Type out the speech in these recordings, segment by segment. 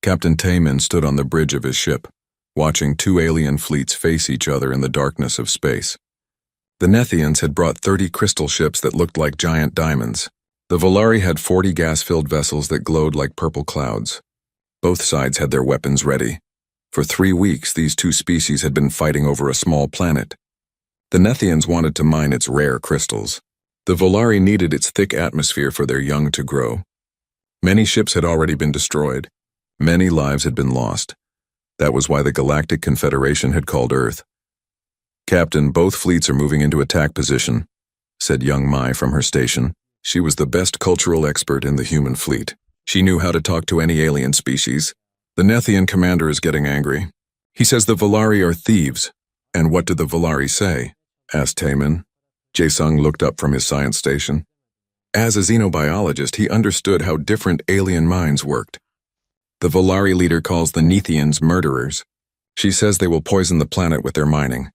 Captain Taman stood on the bridge of his ship, watching two alien fleets face each other in the darkness of space. The Nethians had brought 30 crystal ships that looked like giant diamonds. The Volari had 40 gas-filled vessels that glowed like purple clouds. Both sides had their weapons ready. For 3 weeks, these two species had been fighting over a small planet. The Nethians wanted to mine its rare crystals. The Volari needed its thick atmosphere for their young to grow. Many ships had already been destroyed. Many lives had been lost. That was why the Galactic Confederation had called Earth. "Captain, both fleets are moving into attack position," said young Mai from her station. She was the best cultural expert in the human fleet. She knew how to talk to any alien species. "The Nethian commander is getting angry. He says the Volari are thieves." "And what did the Volari say?" asked Taman. Jae-sung looked up from his science station. As a xenobiologist, he understood how different alien minds worked. "The Volari leader calls the Nethians murderers. She says they will poison the planet with their mining."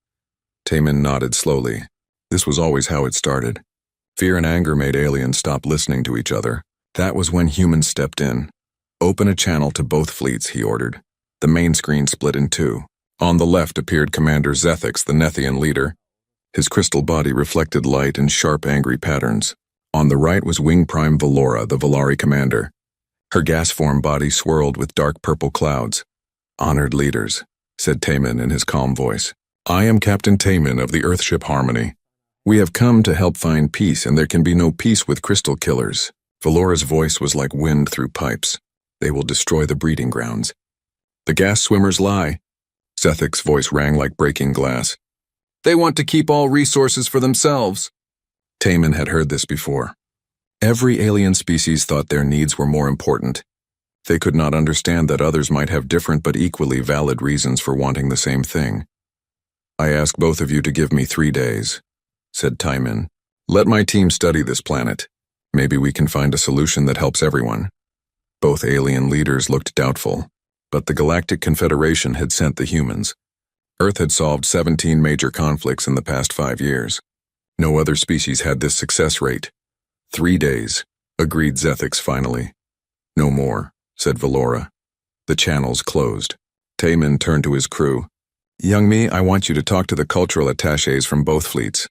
Taman nodded slowly. This was always how it started. Fear and anger made aliens stop listening to each other. That was when humans stepped in. "Open a channel to both fleets," he ordered. The main screen split in two. On the left appeared Commander Zethix, the Nethian leader. His crystal body reflected light in sharp, angry patterns. On the right was Wing Prime Valora, the Volari commander. Her gas-form body swirled with dark purple clouds. "Honored leaders," said Taman in his calm voice. "I am Captain Taman of the Earthship Harmony. We have come to help find peace, and there can be no peace with crystal killers." Valora's voice was like wind through pipes. "They will destroy the breeding grounds." "The gas swimmers lie." Zethix's voice rang like breaking glass. "They want to keep all resources for themselves." Taman had heard this before. Every alien species thought their needs were more important. They could not understand that others might have different but equally valid reasons for wanting the same thing. "I ask both of you to give me 3 days," said Taman. "Let my team study this planet. Maybe we can find a solution that helps everyone." Both alien leaders looked doubtful, but the Galactic Confederation had sent the humans. Earth had solved 17 major conflicts in the past 5 years. No other species had this success rate. 3 days, agreed Zethix finally. "No more," said Valora. The channels closed. Taman turned to his crew. "Young Mi, I want you to talk to the cultural attachés from both fleets.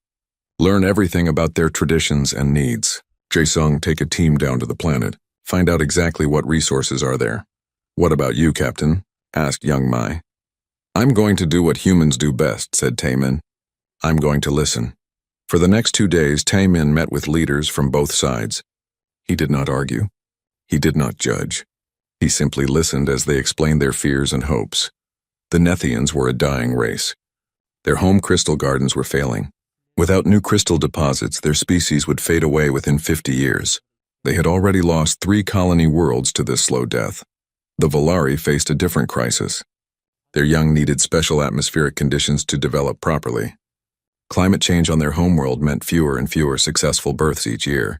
Learn everything about their traditions and needs. Jae-sung, take a team down to the planet. Find out exactly what resources are there." "What about you, Captain?" asked young Mai. "I'm going to do what humans do best," said Taman. "I'm going to listen." For the next 2 days, Taman met with leaders from both sides. He did not argue. He did not judge. He simply listened as they explained their fears and hopes. The Nethians were a dying race. Their home crystal gardens were failing. Without new crystal deposits, their species would fade away within 50 years. They had already lost 3 colony worlds to this slow death. The Volari faced a different crisis. Their young needed special atmospheric conditions to develop properly. Climate change on their homeworld meant fewer and fewer successful births each year.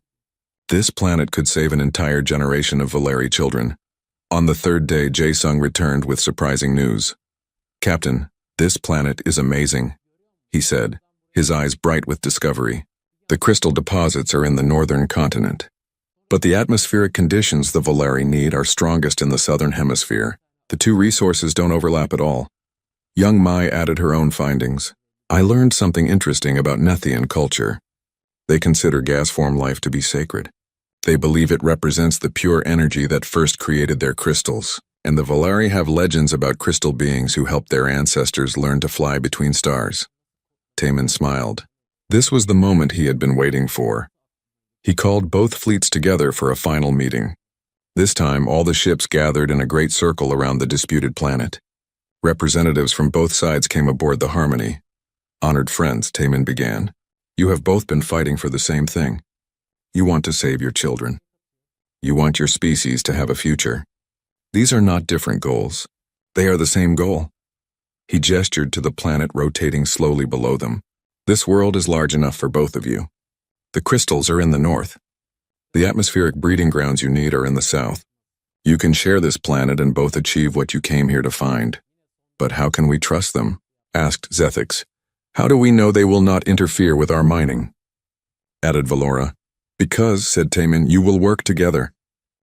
This planet could save an entire generation of Volari children. On the 3rd day, Jae-sung returned with surprising news. "Captain, this planet is amazing," he said, his eyes bright with discovery. "The crystal deposits are in the northern continent. But the atmospheric conditions the Volari need are strongest in the southern hemisphere. The two resources don't overlap at all." Young Mai added her own findings. "I learned something interesting about Nethian culture. They consider gas-form life to be sacred. They believe it represents the pure energy that first created their crystals. And the Volari have legends about crystal beings who helped their ancestors learn to fly between stars." Taman smiled. This was the moment he had been waiting for. He called both fleets together for a final meeting. This time, all the ships gathered in a great circle around the disputed planet. Representatives from both sides came aboard the Harmony. "Honored friends," Taman began, "you have both been fighting for the same thing. You want to save your children. You want your species to have a future. These are not different goals. They are the same goal." He gestured to the planet rotating slowly below them. "This world is large enough for both of you. The crystals are in the north. The atmospheric breeding grounds you need are in the south. You can share this planet and both achieve what you came here to find." "But how can we trust them?" asked Zethix. "How do we know they will not interfere with our mining?" added Valora. "Because," said Taman, "you will work together.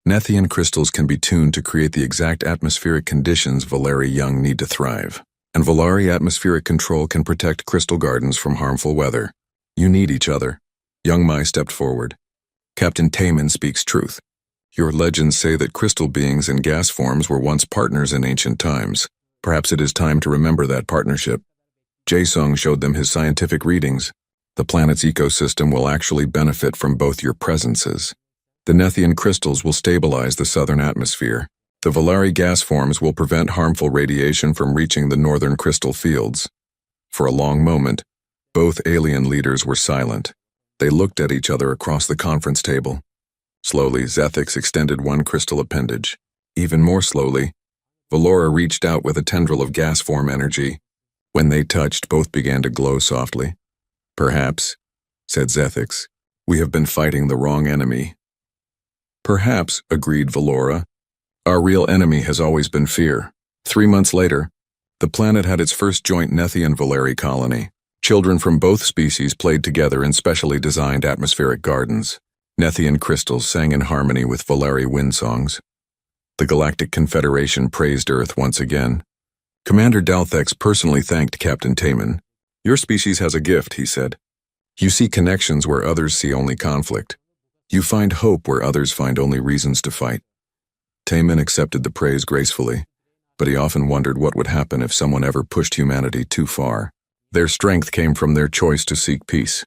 Nethian crystals can be tuned to create the exact atmospheric conditions Valari Young need to thrive. And Valari atmospheric control can protect crystal gardens from harmful weather. You need each other. Young Mai stepped forward. Captain Taemin speaks truth. Your legends say that crystal beings in gas forms were once partners in ancient times. Perhaps it is time to remember that partnership. Jae-sung showed them his scientific readings. The planet's ecosystem will actually benefit from both your presences. The Nethian crystals will stabilize the southern atmosphere. The Valari gas forms will prevent harmful radiation from reaching the northern crystal fields. For a long moment, both alien leaders were silent. They looked at each other across the conference table. Slowly, Zethix extended one crystal appendage. Even more slowly, Valora reached out with a tendril of gas form energy. When they touched, both began to glow softly. Perhaps, said Zethix, we have been fighting the wrong enemy. Perhaps, agreed Valora. Our real enemy has always been fear. 3 months later, the planet had its first joint Nethian Valari colony. Children from both species played together in specially designed atmospheric gardens. Nethian crystals sang in harmony with Valari wind songs. The Galactic Confederation praised Earth once again. Commander Dalthex personally thanked Captain Taemin. Your species has a gift, he said. You see connections where others see only conflict. You find hope where others find only reasons to fight. Taemin accepted the praise gracefully, but he often wondered what would happen if someone ever pushed humanity too far. Their strength came from their choice to seek peace.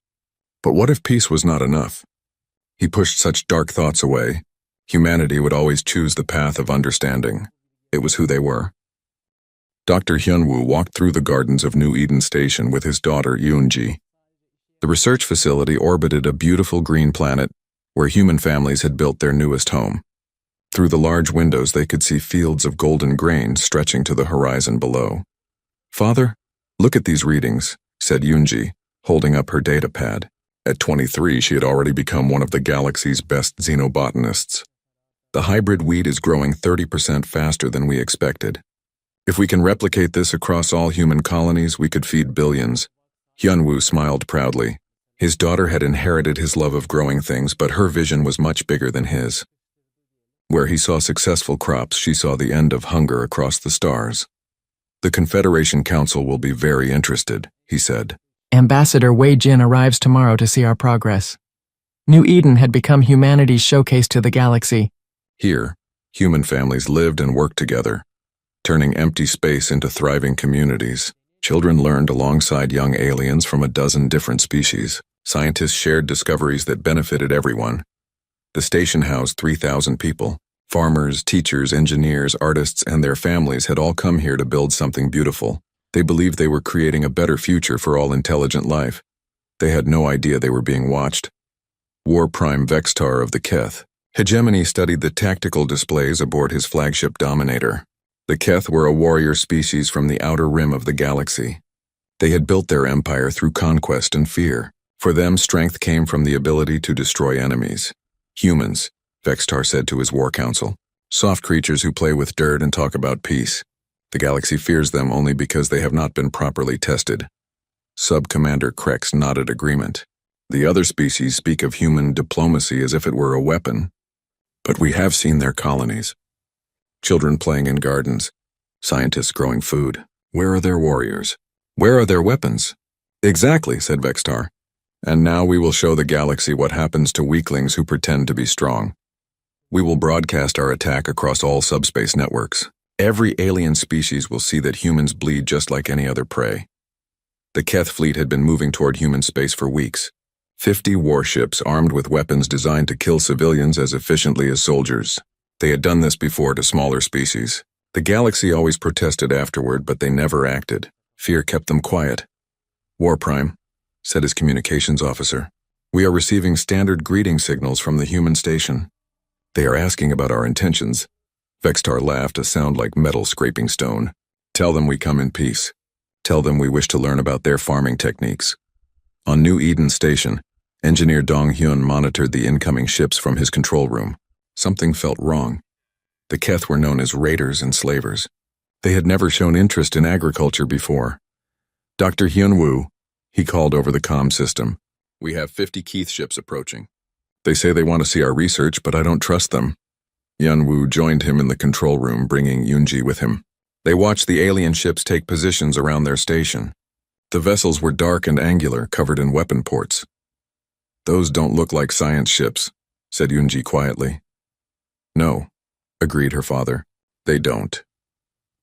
But what if peace was not enough? He pushed such dark thoughts away. Humanity would always choose the path of understanding. It was who they were. Dr. Hyunwoo walked through the gardens of New Eden Station with his daughter Yoonji. The research facility orbited a beautiful green planet where human families had built their newest home. Through the large windows they could see fields of golden grain stretching to the horizon below. Father, look at these readings, said Yoonji, holding up her data pad. At 23, she had already become one of the galaxy's best xenobotanists. The hybrid wheat is growing 30% faster than we expected. If we can replicate this across all human colonies, we could feed billions. Hyunwoo smiled proudly. His daughter had inherited his love of growing things, but her vision was much bigger than his. Where he saw successful crops, she saw the end of hunger across the stars. The Confederation Council will be very interested, he said. Ambassador Wei Jin arrives tomorrow to see our progress. New Eden had become humanity's showcase to the galaxy. Here, human families lived and worked together, turning empty space into thriving communities. Children learned alongside young aliens from a dozen different species. Scientists shared discoveries that benefited everyone. The station housed 3,000 people. Farmers, teachers, engineers, artists, and their families had all come here to build something beautiful. They believed they were creating a better future for all intelligent life. They had no idea they were being watched. War Prime Vextar of the Keth. Hegemony studied the tactical displays aboard his flagship Dominator. The Keth were a warrior species from the outer rim of the galaxy. They had built their empire through conquest and fear. For them, strength came from the ability to destroy enemies. Humans, Vextar said to his war council. Soft creatures who play with dirt and talk about peace. The galaxy fears them only because they have not been properly tested. Sub-Commander Krex nodded agreement. The other species speak of human diplomacy as if it were a weapon. But we have seen their colonies. Children playing in gardens. Scientists growing food. Where are their warriors? Where are their weapons? Exactly, said Vextar. And now we will show the galaxy what happens to weaklings who pretend to be strong. We will broadcast our attack across all subspace networks. Every alien species will see that humans bleed just like any other prey. The Keth fleet had been moving toward human space for weeks. 50 warships armed with weapons designed to kill civilians as efficiently as soldiers. They had done this before to smaller species. The galaxy always protested afterward, but they never acted. Fear kept them quiet. War Prime, said his communications officer. We are receiving standard greeting signals from the human station. They are asking about our intentions. Vextar laughed, a sound like metal scraping stone. Tell them we come in peace. Tell them we wish to learn about their farming techniques. On New Eden Station, Engineer Dong Hyun monitored the incoming ships from his control room. Something felt wrong. The Keth were known as raiders and slavers. They had never shown interest in agriculture before. Dr. Hyunwoo, he called over the comm system. We have 50 Keith ships approaching. They say they want to see our research, but I don't trust them. Yunwoo joined him in the control room, bringing Yunji with him. They watched the alien ships take positions around their station. The vessels were dark and angular, covered in weapon ports. "Those don't look like science ships," said Yunji quietly. "No," agreed her father. "They don't."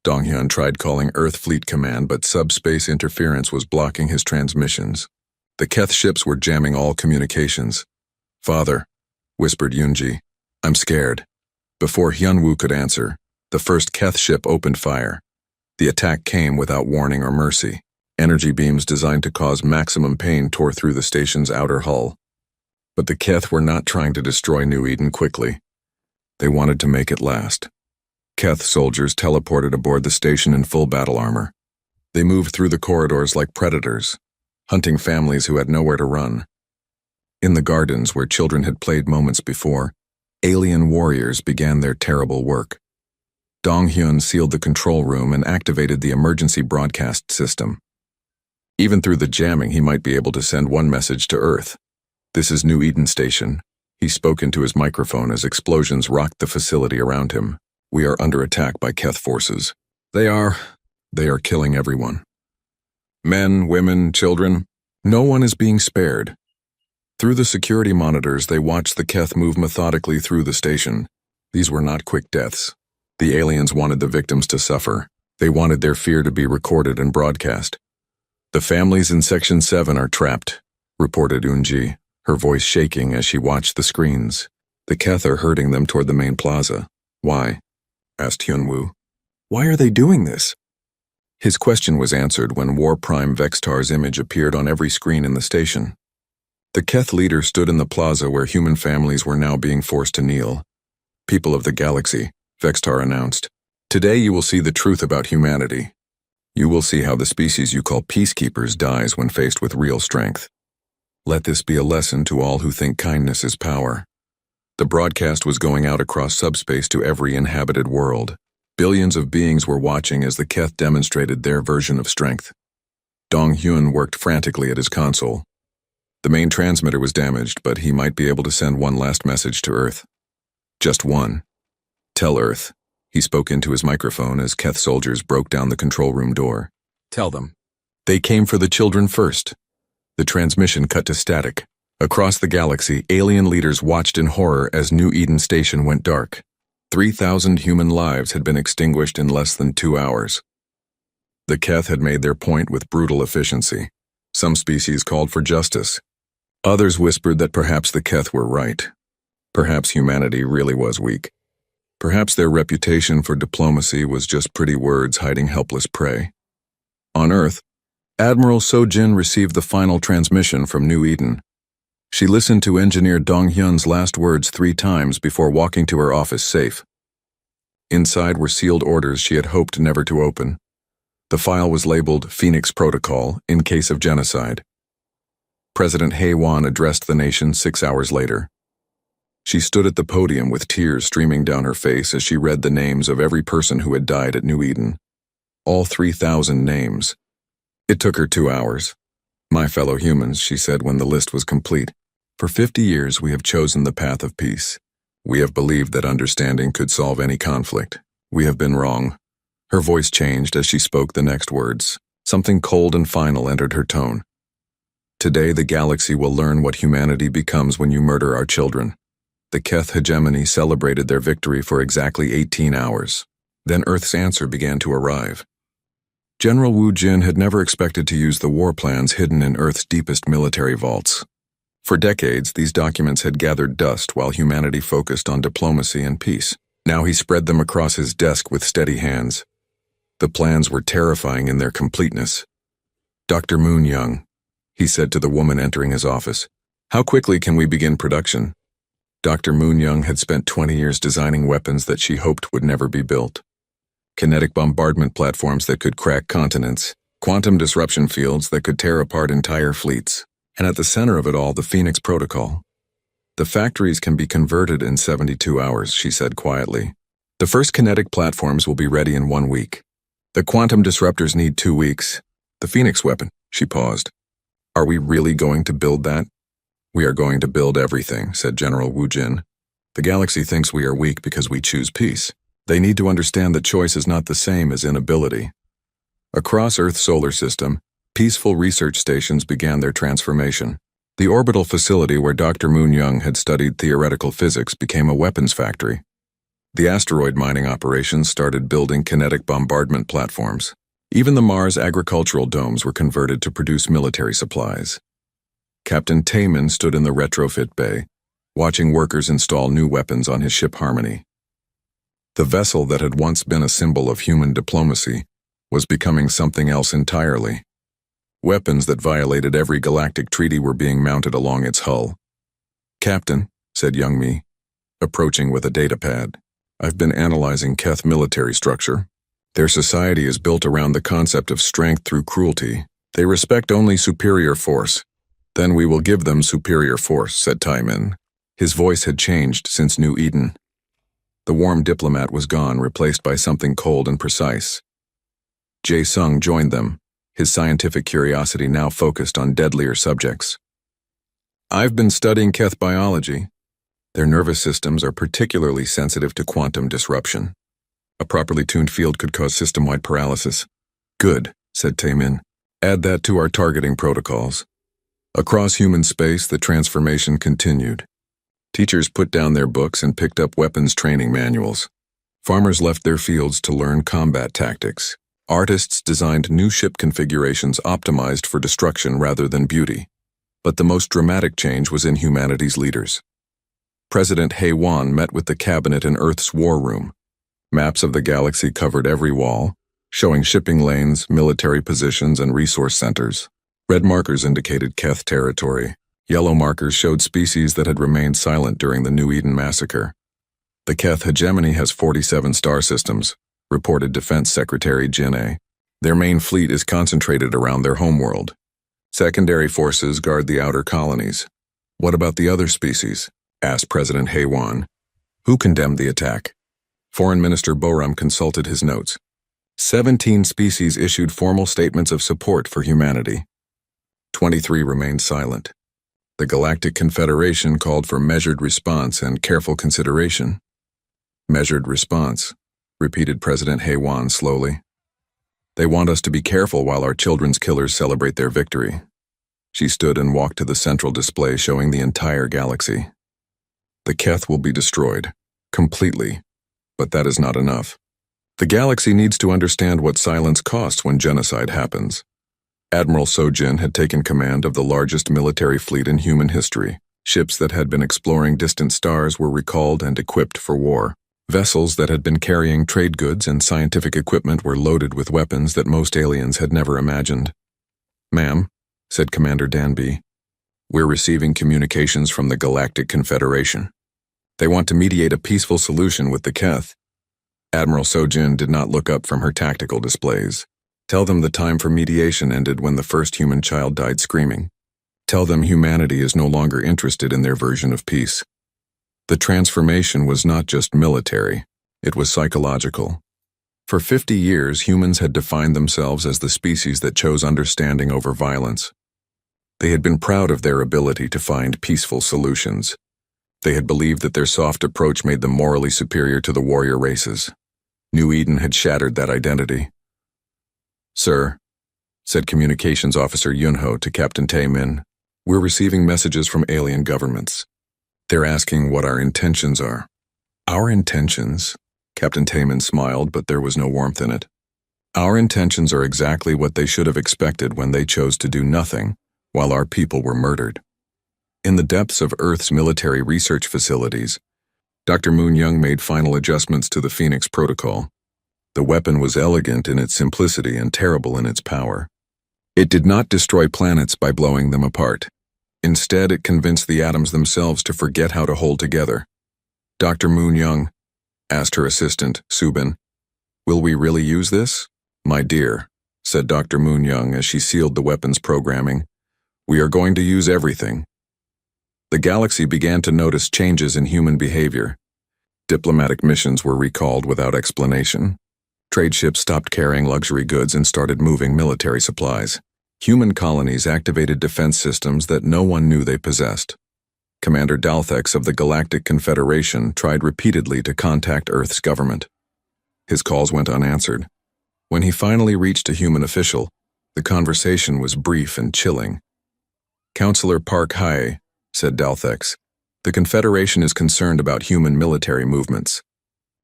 Donghyun tried calling Earth Fleet Command, but subspace interference was blocking his transmissions. The Keth ships were jamming all communications. "Father," whispered Yunji, "I'm scared." Before Hyunwoo could answer, the first Keth ship opened fire. The attack came without warning or mercy. Energy beams designed to cause maximum pain tore through the station's outer hull. But the Keth were not trying to destroy New Eden quickly. They wanted to make it last. Keth soldiers teleported aboard the station in full battle armor. They moved through the corridors like predators, hunting families who had nowhere to run. In the gardens where children had played moments before, alien warriors began their terrible work. Donghyun sealed the control room and activated the emergency broadcast system. Even through the jamming, he might be able to send one message to Earth. "This is New Eden Station." He spoke into his microphone as explosions rocked the facility around him. "We are under attack by Keth forces. They are killing everyone. Men, women, children. No one is being spared." Through the security monitors, they watched the Keth move methodically through the station. These were not quick deaths. The aliens wanted the victims to suffer. They wanted their fear to be recorded and broadcast. "The families in Section 7 are trapped," reported Eunji, her voice shaking as she watched the screens. "The Keth are herding them toward the main plaza." "Why?" asked Hyunwoo. "Why are they doing this?" His question was answered when War Prime Vextar's image appeared on every screen in the station. The Keth leader stood in the plaza where human families were now being forced to kneel. "People of the galaxy," Vextar announced, "today you will see the truth about humanity. You will see how the species you call peacekeepers dies when faced with real strength. Let this be a lesson to all who think kindness is power." The broadcast was going out across subspace to every inhabited world. Billions of beings were watching as the Keth demonstrated their version of strength. Donghyun worked frantically at his console. The main transmitter was damaged, but he might be able to send one last message to Earth. Just one. "Tell Earth," he spoke into his microphone as Keth soldiers broke down the control room door. "Tell them. They came for the children first." The transmission cut to static. Across the galaxy, alien leaders watched in horror as New Eden Station went dark. 3,000 human lives had been extinguished in less than 2 hours. The Keth had made their point with brutal efficiency. Some species called for justice. Others whispered that perhaps the Keth were right. Perhaps humanity really was weak. Perhaps their reputation for diplomacy was just pretty words hiding helpless prey. On Earth, Admiral Sojin received the final transmission from New Eden. She listened to Engineer Donghyun's last words 3 times before walking to her office safe. Inside were sealed orders she had hoped never to open. The file was labeled Phoenix Protocol in case of genocide. President Hae-won addressed the nation 6 hours later. She stood at the podium with tears streaming down her face as she read the names of every person who had died at New Eden. All 3,000 names. It took her 2 hours. "My fellow humans," she said when the list was complete, "for 50 years we have chosen the path of peace. We have believed that understanding could solve any conflict. We have been wrong." Her voice changed as she spoke the next words. Something cold and final entered her tone. "Today the galaxy will learn what humanity becomes when you murder our children." The Keth hegemony celebrated their victory for exactly 18 hours. Then Earth's answer began to arrive. General Wu Jin had never expected to use the war plans hidden in Earth's deepest military vaults. For decades, these documents had gathered dust while humanity focused on diplomacy and peace. Now he spread them across his desk with steady hands. The plans were terrifying in their completeness. "Dr. Moon Young," he said to the woman entering his office, "how quickly can we begin production?" Dr. Moon Young had spent 20 years designing weapons that she hoped would never be built. Kinetic bombardment platforms that could crack continents, quantum disruption fields that could tear apart entire fleets, and at the center of it all, the Phoenix Protocol. "The factories can be converted in 72 hours, she said quietly. "The first kinetic platforms will be ready in 1 week. The quantum disruptors need 2 weeks. The Phoenix weapon," she paused. "Are we really going to build that?" "We are going to build everything," said General Wu Jin. The galaxy thinks we are weak because we choose peace. They need to understand that choice is not the same as inability. Across Earth's solar system, peaceful research stations began their transformation. The orbital facility where Dr. Moon Young had studied theoretical physics became a weapons factory. The asteroid mining operations started building kinetic bombardment platforms. Even the Mars agricultural domes were converted to produce military supplies. Captain Taemin stood in the retrofit bay, watching workers install new weapons on his ship Harmony. The vessel that had once been a symbol of human diplomacy was becoming something else entirely. Weapons that violated every galactic treaty were being mounted along its hull. "Captain," said Young Mi, approaching with a datapad, "I've been analyzing Keth military structure. Their society is built around the concept of strength through cruelty. They respect only superior force." "Then we will give them superior force," said Taemin. His voice had changed since New Eden. The warm diplomat was gone, replaced by something cold and precise. Jae Sung joined them, his scientific curiosity now focused on deadlier subjects. "I've been studying Keth biology. Their nervous systems are particularly sensitive to quantum disruption. A properly tuned field could cause system-wide paralysis." "Good," said Taemin. "Add that to our targeting protocols." Across human space, the transformation continued. Teachers put down their books and picked up weapons training manuals. Farmers left their fields to learn combat tactics. Artists designed new ship configurations optimized for destruction rather than beauty. But the most dramatic change was in humanity's leaders. President Hae-won met with the cabinet in Earth's war room. Maps of the galaxy covered every wall, showing shipping lanes, military positions, and resource centers. Red markers indicated Keth territory. Yellow markers showed species that had remained silent during the New Eden massacre. "The Keth hegemony has 47 star systems," reported Defense Secretary Jin A. "Their main fleet is concentrated around their homeworld. Secondary forces guard the outer colonies." "What about the other species?" asked President Hae-won. "Who condemned the attack?" Foreign Minister Boram consulted his notes. 17 species issued formal statements of support for humanity. 23 remained silent. The Galactic Confederation called for measured response and careful consideration. "Measured response," repeated President Hae-won slowly. "They want us to be careful while our children's killers celebrate their victory." She stood and walked to the central display showing the entire galaxy. "The Keth will be destroyed, completely, but that is not enough. The galaxy needs to understand what silence costs when genocide happens." Admiral Sojin had taken command of the largest military fleet in human history. Ships that had been exploring distant stars were recalled and equipped for war. Vessels that had been carrying trade goods and scientific equipment were loaded with weapons that most aliens had never imagined. "Ma'am," said Commander Danby, "we're receiving communications from the Galactic Confederation. They want to mediate a peaceful solution with the Keth." Admiral Sojin did not look up from her tactical displays. "Tell them the time for mediation ended when the first human child died screaming. Tell them humanity is no longer interested in their version of peace." The transformation was not just military, it was psychological. For 50 years, humans had defined themselves as the species that chose understanding over violence. They had been proud of their ability to find peaceful solutions. They had believed that their soft approach made them morally superior to the warrior races. New Eden had shattered that identity. "Sir," said Communications Officer Yunho to Captain Taemin, "we're receiving messages from alien governments. They're asking what our intentions are." "Our intentions?" Captain Taemin smiled, but there was no warmth in it. "Our intentions are exactly what they should have expected when they chose to do nothing while our people were murdered." In the depths of Earth's military research facilities, Dr. Moon Young made final adjustments to the Phoenix Protocol. The weapon was elegant in its simplicity and terrible in its power. It did not destroy planets by blowing them apart. Instead, it convinced the atoms themselves to forget how to hold together. "Dr. Moon Young," asked her assistant, Subin, "will we really use this?" "My dear," said Dr. Moon Young as she sealed the weapon's programming, "we are going to use everything." The galaxy began to notice changes in human behavior. Diplomatic missions were recalled without explanation. Trade ships stopped carrying luxury goods and started moving military supplies. Human colonies activated defense systems that no one knew they possessed. Commander Dalthex of the Galactic Confederation tried repeatedly to contact Earth's government. His calls went unanswered. When he finally reached a human official, the conversation was brief and chilling. "Counselor Park Hye," said Dalthex, "the Confederation is concerned about human military movements.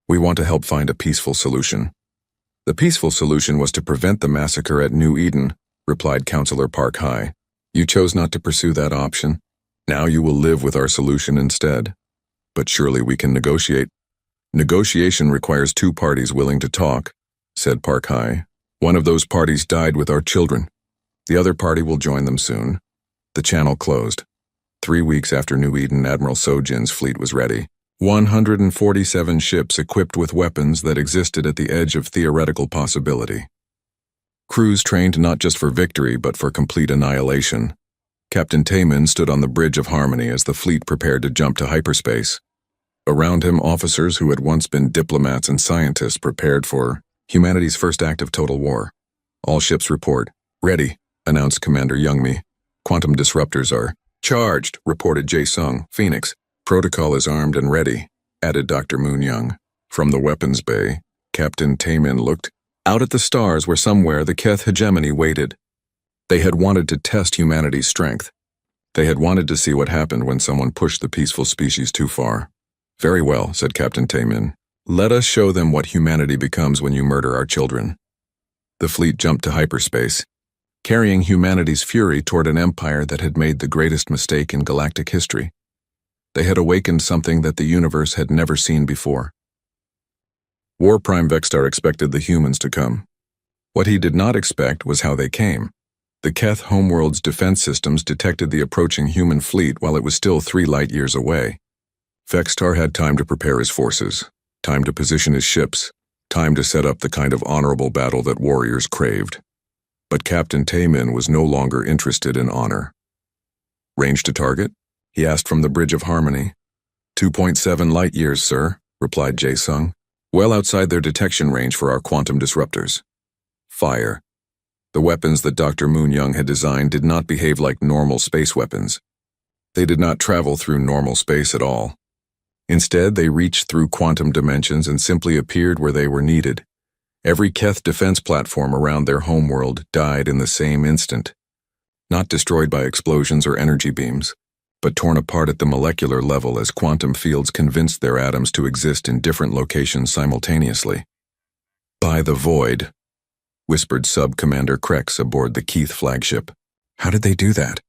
We want to help find a peaceful solution." "The peaceful solution was to prevent the massacre at New Eden," replied Counselor Park Hye. "You chose not to pursue that option. Now you will live with our solution instead. But surely we can negotiate." "Negotiation requires two parties willing to talk," said Park Hye. "One of those parties died with our children. The other party will join them soon." The channel closed. 3 weeks after New Eden, Admiral Sojin's fleet was ready. 147 ships equipped with weapons that existed at the edge of theoretical possibility. Crews trained not just for victory but for complete annihilation. Captain Taman stood on the Bridge of Harmony as the fleet prepared to jump to hyperspace. Around him, officers who had once been diplomats and scientists prepared for humanity's first act of total war. "All ships report. Ready," announced Commander Youngmi. "Quantum disruptors are charged," reported Jae-sung, Phoenix. "Protocol is armed and ready," added Dr. Moon-young. From the weapons bay, Captain Taman looked out at the stars where somewhere the Keth hegemony waited. They had wanted to test humanity's strength. They had wanted to see what happened when someone pushed the peaceful species too far. "Very well," said Captain Taman. "Let us show them what humanity becomes when you murder our children." The fleet jumped to hyperspace, carrying humanity's fury toward an empire that had made the greatest mistake in galactic history. They had awakened something that the universe had never seen before. War Prime Vextar expected the humans to come. What he did not expect was how they came. The Keth homeworld's defense systems detected the approaching human fleet while it was still 3 light-years away. Vextar had time to prepare his forces, time to position his ships, time to set up the kind of honorable battle that warriors craved. But Captain Taman was no longer interested in honor. "Range to target?" he asked from the Bridge of Harmony. 2.7 light-years, sir," replied Jae-sung. "Well outside their detection range for our quantum disruptors." "Fire." The weapons that Dr. Moon-young had designed did not behave like normal space weapons. They did not travel through normal space at all. Instead, they reached through quantum dimensions and simply appeared where they were needed. Every Keth defense platform around their homeworld died in the same instant. Not destroyed by explosions or energy beams, but torn apart at the molecular level as quantum fields convinced their atoms to exist in different locations simultaneously. "By the void," whispered Sub-Commander Krex aboard the Keith flagship. "How did they do that?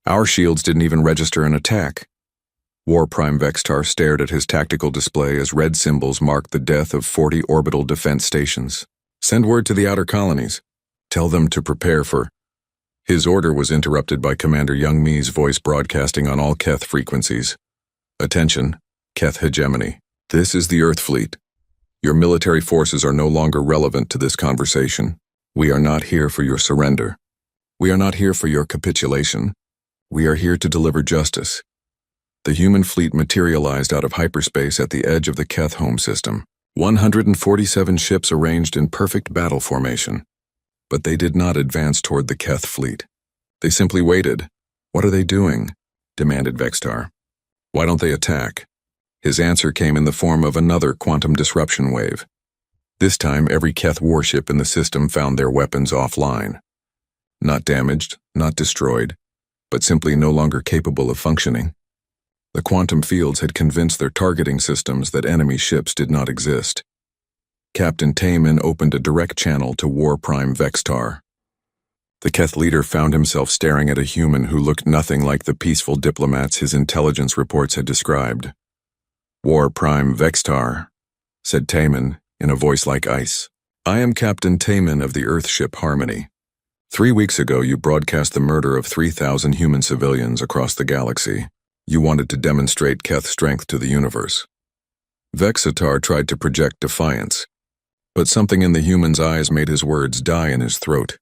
Our shields didn't even register an attack." War Prime Vextar stared at his tactical display as red symbols marked the death of 40 orbital defense stations. "Send word to the outer colonies. Tell them to prepare for—" His order was interrupted by Commander Youngmi's voice broadcasting on all Keth frequencies. "Attention, Keth hegemony. This is the Earth fleet. Your military forces are no longer relevant to this conversation. We are not here for your surrender. We are not here for your capitulation. We are here to deliver justice." The human fleet materialized out of hyperspace at the edge of the Keth home system. 147 ships arranged in perfect battle formation. But they did not advance toward the Keth fleet. They simply waited. "What are they doing?" demanded Vextar. "Why don't they attack?" His answer came in the form of another quantum disruption wave. This time, every Keth warship in the system found their weapons offline. Not damaged, not destroyed, but simply no longer capable of functioning. The quantum fields had convinced their targeting systems that enemy ships did not exist. Captain Taman opened a direct channel to War Prime Vextar. The Keth leader found himself staring at a human who looked nothing like the peaceful diplomats his intelligence reports had described. "War Prime Vextar," said Taman in a voice like ice. "I am Captain Taman of the Earthship Harmony. 3 weeks ago you broadcast the murder of 3,000 human civilians across the galaxy. You wanted to demonstrate Keth strength to the universe." Vexatar tried to project defiance, but something in the human's eyes made his words die in his throat.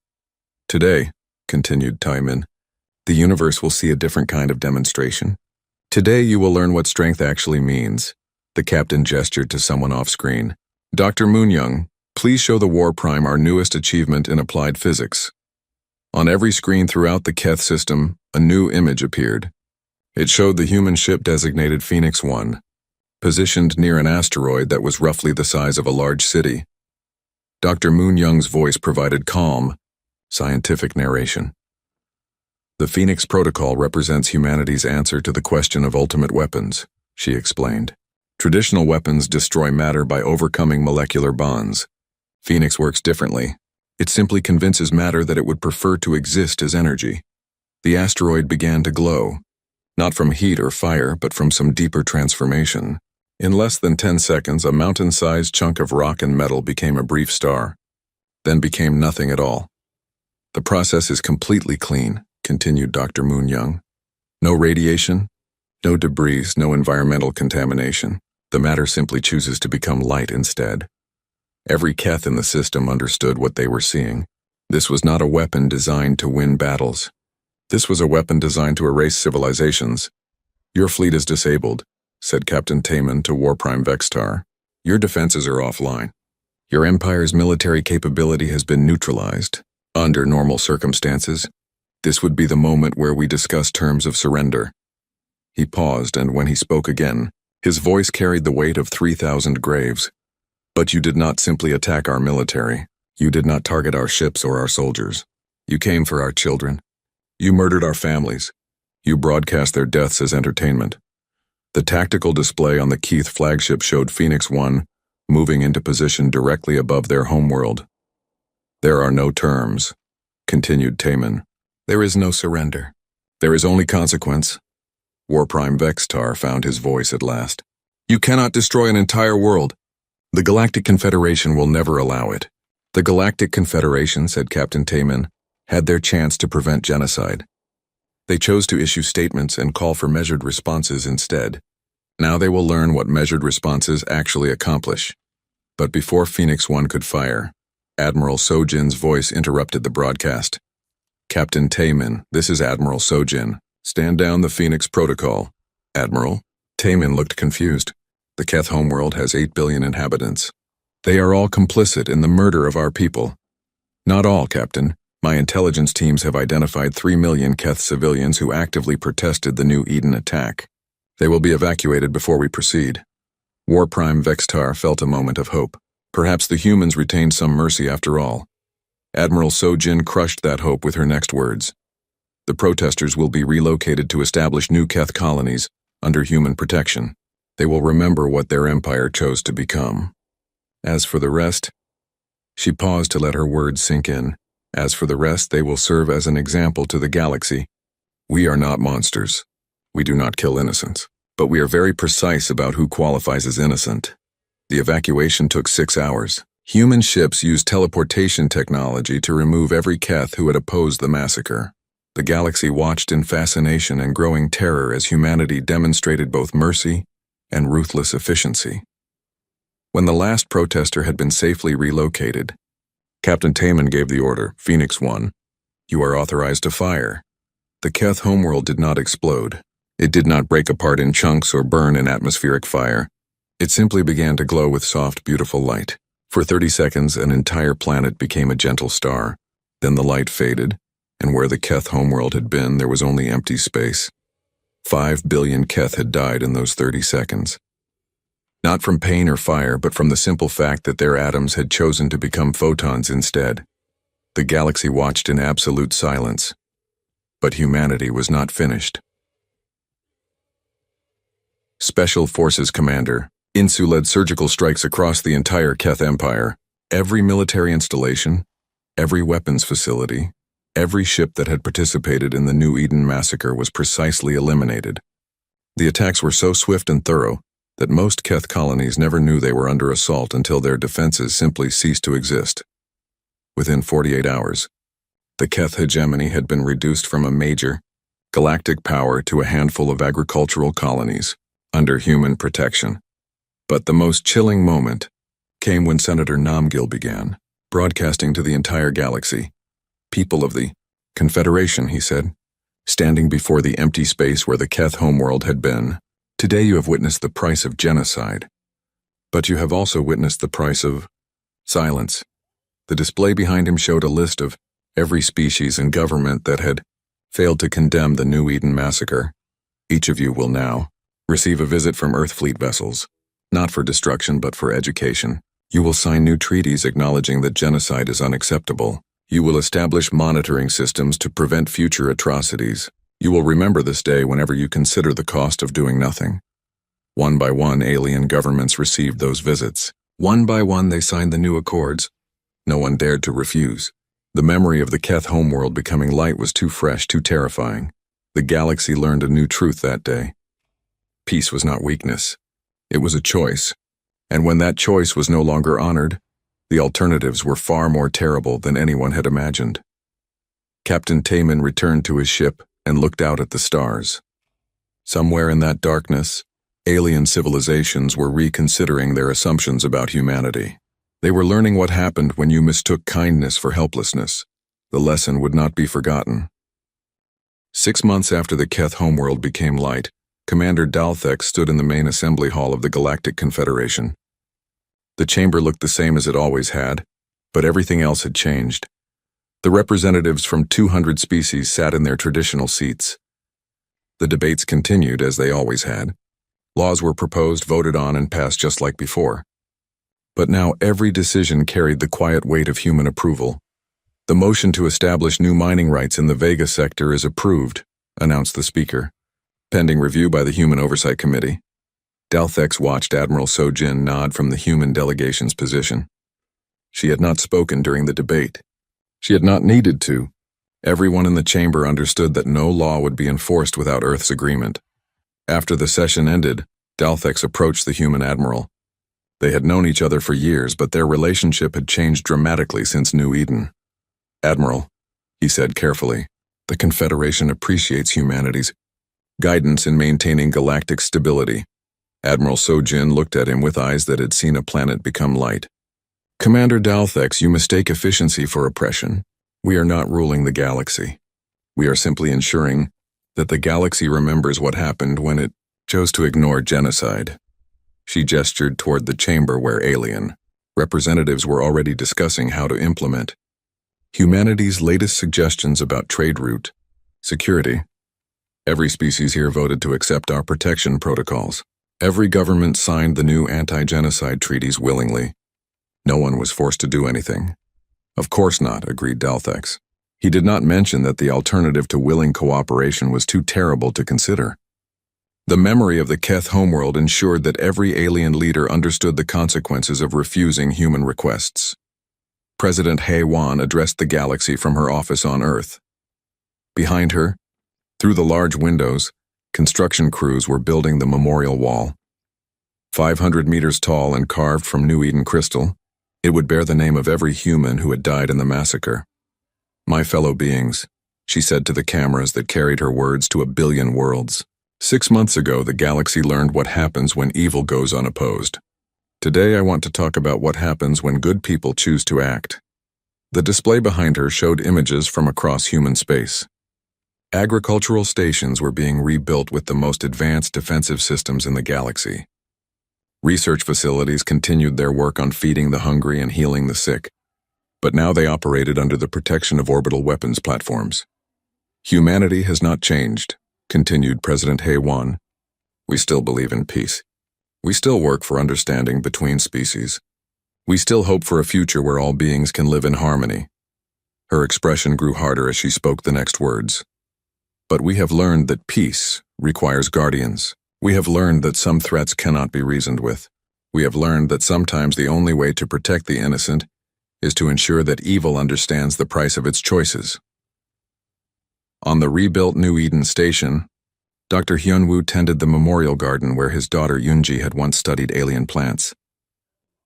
"Today," continued Taman, "the universe will see a different kind of demonstration. Today you will learn what strength actually means." The captain gestured to someone off-screen. "Dr. Moon-young, please show the War Prime our newest achievement in applied physics." On every screen throughout the Keth system, a new image appeared. It showed the human ship designated Phoenix 1, positioned near an asteroid that was roughly the size of a large city. Dr. Moon Young's voice provided calm, scientific narration. The Phoenix Protocol represents humanity's answer to the question of ultimate weapons, she explained. Traditional weapons destroy matter by overcoming molecular bonds. Phoenix works differently. It simply convinces matter that it would prefer to exist as energy. The asteroid began to glow, not from heat or fire, but from some deeper transformation. In less than 10 seconds, a mountain-sized chunk of rock and metal became a brief star, then became nothing at all. The process is completely clean, continued Dr. Moon Young. No radiation, no debris, no environmental contamination. The matter simply chooses to become light instead. Every Keth in the system understood what they were seeing. This was not a weapon designed to win battles. This was a weapon designed to erase civilizations. Your fleet is disabled, said Captain Taman to Warprime Vextar. Your defenses are offline. Your Empire's military capability has been neutralized. Under normal circumstances, this would be the moment where we discuss terms of surrender. He paused, and when he spoke again, his voice carried the weight of 3,000 graves. But you did not simply attack our military. You did not target our ships or our soldiers. You came for our children. You murdered our families. You broadcast their deaths as entertainment. The tactical display on the Keith flagship showed Phoenix 1 moving into position directly above their homeworld. There are no terms, continued Taman. There is no surrender. There is only consequence. Warprime Vextar found his voice at last. You cannot destroy an entire world. The Galactic Confederation will never allow it. The Galactic Confederation, said Captain Taman, had their chance to prevent genocide. They chose to issue statements and call for measured responses instead. Now they will learn what measured responses actually accomplish. But before Phoenix 1 could fire, Admiral Sojin's voice interrupted the broadcast. Captain Taman, this is Admiral Sojin. Stand down the Phoenix Protocol. Admiral? Taman looked confused. The Keth homeworld has 8 billion inhabitants. They are all complicit in the murder of our people. Not all, Captain. My intelligence teams have identified 3 million Keth civilians who actively protested the New Eden attack. They will be evacuated before we proceed. Warprime Vextar felt a moment of hope. Perhaps the humans retained some mercy after all. Admiral Sojin crushed that hope with her next words. The protesters will be relocated to establish new Keth colonies under human protection. They will remember what their empire chose to become. As for the rest, she paused to let her words sink in. As for the rest, they will serve as an example to the galaxy. We are not monsters. We do not kill innocents. But we are very precise about who qualifies as innocent. The evacuation took 6 hours. Human ships used teleportation technology to remove every Keth who had opposed the massacre. The galaxy watched in fascination and growing terror as humanity demonstrated both mercy and ruthless efficiency. When the last protester had been safely relocated, Captain Taman gave the order, Phoenix 1, you are authorized to fire. The Keth homeworld did not explode. It did not break apart in chunks or burn in atmospheric fire. It simply began to glow with soft, beautiful light. For 30 seconds, an entire planet became a gentle star. Then the light faded, and where the Keth homeworld had been, there was only empty space. 5 billion Keth had died in those 30 seconds. Not from pain or fire, but from the simple fact that their atoms had chosen to become photons instead. The galaxy watched in absolute silence. But humanity was not finished. Special Forces Commander, Insu led surgical strikes across the entire Keth Empire. Every military installation, every weapons facility, every ship that had participated in the New Eden massacre was precisely eliminated. The attacks were so swift and thorough that most Keth colonies never knew they were under assault until their defenses simply ceased to exist. Within 48 hours, the Keth hegemony had been reduced from a major, galactic power to a handful of agricultural colonies under human protection. But the most chilling moment came when Senator Namgil began, broadcasting to the entire galaxy. People of the Confederation, he said, standing before the empty space where the Keth homeworld had been. Today you have witnessed the price of genocide, but you have also witnessed the price of silence. The display behind him showed a list of every species and government that had failed to condemn the New Eden massacre. Each of you will now receive a visit from Earth fleet vessels, not for destruction but for education. You will sign new treaties acknowledging that genocide is unacceptable. You will establish monitoring systems to prevent future atrocities. You will remember this day whenever you consider the cost of doing nothing. One by one, alien governments received those visits. One by one, they signed the new accords. No one dared to refuse. The memory of the Keth homeworld becoming light was too fresh, too terrifying. The galaxy learned a new truth that day. Peace was not weakness. It was a choice. And when that choice was no longer honored, the alternatives were far more terrible than anyone had imagined. Captain Taman returned to his ship and looked out at the stars. Somewhere in that darkness, alien civilizations were reconsidering their assumptions about humanity. They were learning what happened when you mistook kindness for helplessness. The lesson would not be forgotten. 6 months after the Keth homeworld became light, Commander Dalthek stood in the main assembly hall of the Galactic Confederation. The chamber looked the same as it always had, but everything else had changed. The representatives from 200 species sat in their traditional seats. The debates continued as they always had. Laws were proposed, voted on, and passed just like before. But now every decision carried the quiet weight of human approval. The motion to establish new mining rights in the Vega sector is approved, announced the speaker, pending review by the Human Oversight Committee. Dalthex watched Admiral Sojin nod from the human delegation's position. She had not spoken during the debate. She had not needed to. Everyone in the chamber understood that no law would be enforced without Earth's agreement. After the session ended, Dalthex approached the human admiral. They had known each other for years, but their relationship had changed dramatically since New Eden. "Admiral," he said carefully, "the Confederation appreciates humanity's guidance in maintaining galactic stability." Admiral Sojin looked at him with eyes that had seen a planet become light. "Commander Dalthex, you mistake efficiency for oppression. We are not ruling the galaxy. We are simply ensuring that the galaxy remembers what happened when it chose to ignore genocide." She gestured toward the chamber where alien representatives were already discussing how to implement humanity's latest suggestions about trade route, security. Every species here voted to accept our protection protocols. Every government signed the new anti-genocide treaties willingly. No one was forced to do anything. "Of course not," agreed Dalthex. He did not mention that the alternative to willing cooperation was too terrible to consider. The memory of the Keth homeworld ensured that every alien leader understood the consequences of refusing human requests. President HFY addressed the galaxy from her office on Earth. Behind her, through the large windows, construction crews were building the memorial wall. 500 meters tall and carved from New Eden crystal, it would bear the name of every human who had died in the massacre. "My fellow beings," she said to the cameras that carried her words to a billion worlds. 6 months ago, the galaxy learned what happens when evil goes unopposed. Today, I want to talk about what happens when good people choose to act. The display behind her showed images from across human space. Agricultural stations were being rebuilt with the most advanced defensive systems in the galaxy. Research facilities continued their work on feeding the hungry and healing the sick, but now they operated under the protection of orbital weapons platforms. "Humanity has not changed," continued President HFY. "We still believe in peace. We still work for understanding between species. We still hope for a future where all beings can live in harmony." Her expression grew harder as she spoke the next words. "But we have learned that peace requires guardians. We have learned that some threats cannot be reasoned with. We have learned that sometimes the only way to protect the innocent is to ensure that evil understands the price of its choices." On the rebuilt New Eden station, Dr. Hyunwoo tended the memorial garden where his daughter Yoonji had once studied alien plants.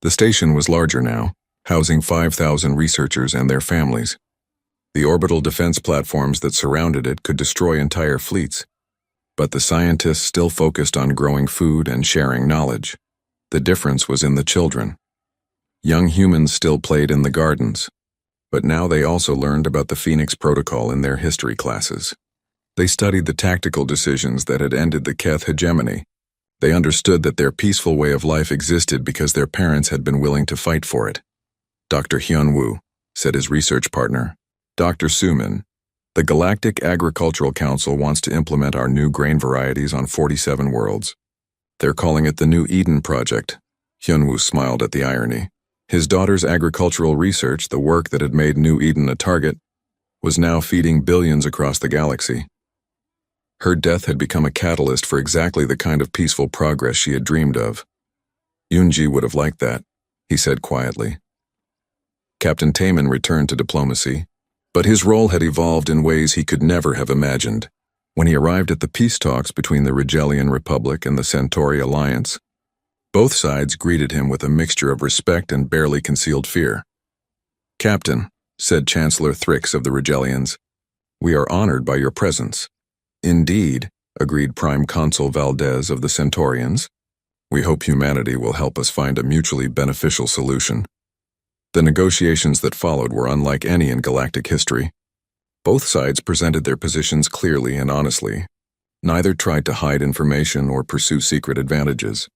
The station was larger now, housing 5,000 researchers and their families. The orbital defense platforms that surrounded it could destroy entire fleets, but the scientists still focused on growing food and sharing knowledge. The difference was in the children. Young humans still played in the gardens, but now they also learned about the Phoenix Protocol in their history classes. They studied the tactical decisions that had ended the Keth hegemony. They understood that their peaceful way of life existed because their parents had been willing to fight for it. "Dr. Hyunwoo," said his research partner, "Dr. Suman, The Galactic Agricultural Council wants to implement our new grain varieties on 47 worlds. They're calling it the New Eden Project. Hyunwoo smiled at the irony. His daughter's agricultural research, the work that had made New Eden a target, was now feeding billions across the galaxy. Her death had become a catalyst for exactly the kind of peaceful progress she had dreamed of. Yoonji would have liked that, he said quietly. Captain Taemin returned to diplomacy, but his role had evolved in ways he could never have imagined. When he arrived at the peace talks between the Rigelian Republic and the Centauri Alliance, both sides greeted him with a mixture of respect and barely concealed fear. "Captain," said Chancellor Thrix of the Rigelians, "we are honored by your presence." "Indeed," agreed Prime Consul Valdez of the Centaurians. "We hope humanity will help us find a mutually beneficial solution." The negotiations that followed were unlike any in galactic history. Both sides presented their positions clearly and honestly. Neither tried to hide information or pursue secret advantages.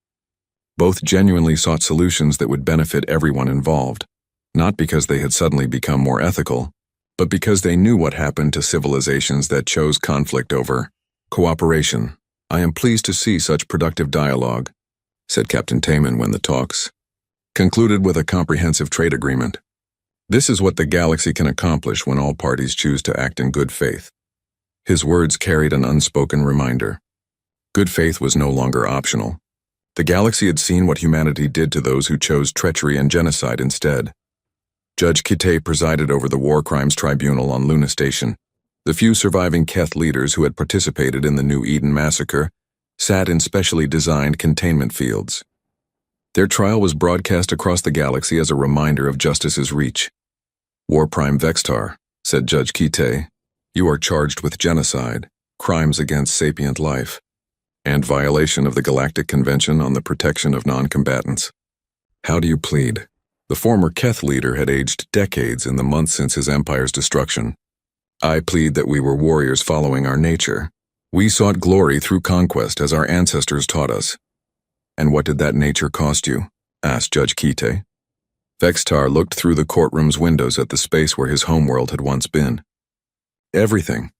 Both genuinely sought solutions that would benefit everyone involved, not because they had suddenly become more ethical, but because they knew what happened to civilizations that chose conflict over cooperation. "I am pleased to see such productive dialogue," said Captain Taemin when the talks concluded with a comprehensive trade agreement. "This is what the galaxy can accomplish when all parties choose to act in good faith." His words carried an unspoken reminder. Good faith was no longer optional. The galaxy had seen what humanity did to those who chose treachery and genocide instead. Judge Kitei presided over the War Crimes Tribunal on Luna Station. The few surviving Keth leaders who had participated in the New Eden massacre sat in specially designed containment fields. Their trial was broadcast across the galaxy as a reminder of justice's reach. "War Prime Vextar," said Judge Kitei, "you are charged with genocide, crimes against sapient life, and violation of the Galactic Convention on the Protection of Non-Combatants. How do you plead?" The former Keth leader had aged decades in the months since his empire's destruction. "I plead that we were warriors following our nature. We sought glory through conquest as our ancestors taught us." "And what did that nature cost you?" asked Judge Kitei. Vextar looked through the courtroom's windows at the space where his homeworld had once been. "Everything."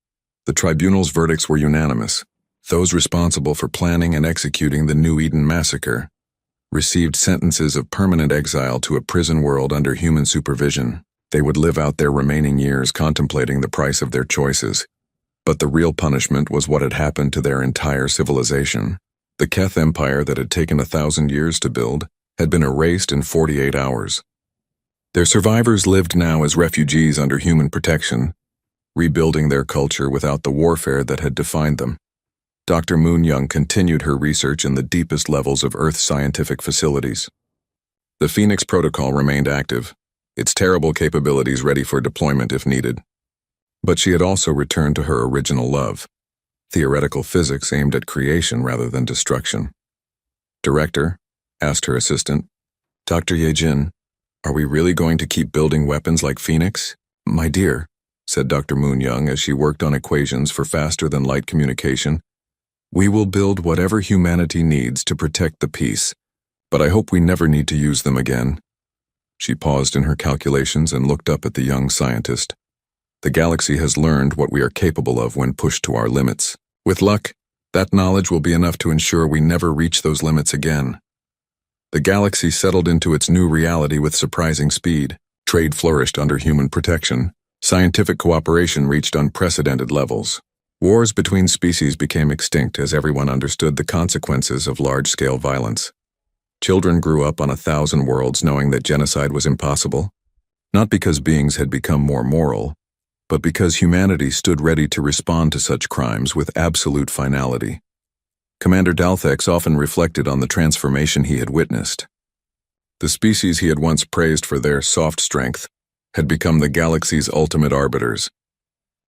The tribunal's verdicts were unanimous. Those responsible for planning and executing the New Eden massacre received sentences of permanent exile to a prison world under human supervision. They would live out their remaining years contemplating the price of their choices. But the real punishment was what had happened to their entire civilization. The Keth Empire that had taken 1,000 years to build had been erased in 48 hours. Their survivors lived now as refugees under human protection, rebuilding their culture without the warfare that had defined them. Dr. Moon Young continued her research in the deepest levels of Earth's scientific facilities. The Phoenix Protocol remained active, its terrible capabilities ready for deployment if needed. But she had also returned to her original love, theoretical physics aimed at creation rather than destruction. "Director," asked her assistant, "Dr. Yejin, are we really going to keep building weapons like Phoenix?" "My dear," said Dr. Moon Young as she worked on equations for faster-than-light communication, "we will build whatever humanity needs to protect the peace, but I hope we never need to use them again." She paused in her calculations and looked up at the young scientist. "The galaxy has learned what we are capable of when pushed to our limits. With luck, that knowledge will be enough to ensure we never reach those limits again." The galaxy settled into its new reality with surprising speed. Trade flourished under human protection. Scientific cooperation reached unprecedented levels. Wars between species became extinct as everyone understood the consequences of large-scale violence. Children grew up on 1,000 worlds knowing that genocide was impossible, not because beings had become more moral, but because humanity stood ready to respond to such crimes with absolute finality. Commander Dalthex often reflected on the transformation he had witnessed. The species he had once praised for their soft strength had become the galaxy's ultimate arbiters,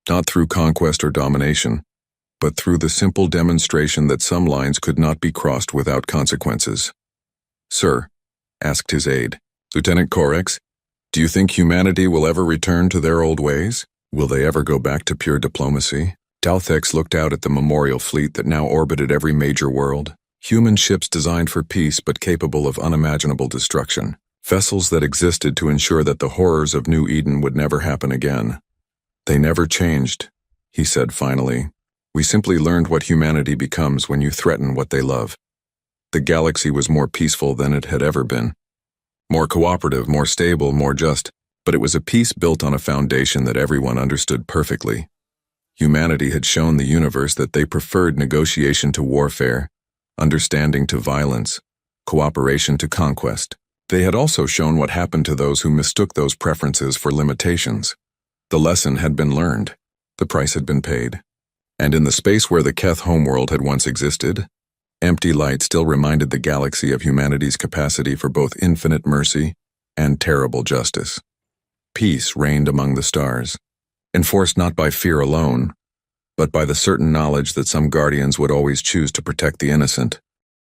not through conquest or domination, but through the simple demonstration that some lines could not be crossed without consequences. "Sir," asked his aide, "Lieutenant Corex, do you think humanity will ever return to their old ways? Will they ever go back to pure diplomacy?" Dalthex looked out at the memorial fleet that now orbited every major world. Human ships designed for peace but capable of unimaginable destruction. Vessels that existed to ensure that the horrors of New Eden would never happen again. They never changed, he said finally. "We simply learned what humanity becomes when you threaten what they love." The galaxy was more peaceful than it had ever been. More cooperative, more stable, more just, but it was a peace built on a foundation that everyone understood perfectly. Humanity had shown the universe that they preferred negotiation to warfare, understanding to violence, cooperation to conquest. They had also shown what happened to those who mistook those preferences for limitations. The lesson had been learned. The price had been paid. And in the space where the Keth homeworld had once existed, empty light still reminded the galaxy of humanity's capacity for both infinite mercy and terrible justice. Peace reigned among the stars, enforced not by fear alone, but by the certain knowledge that some guardians would always choose to protect the innocent.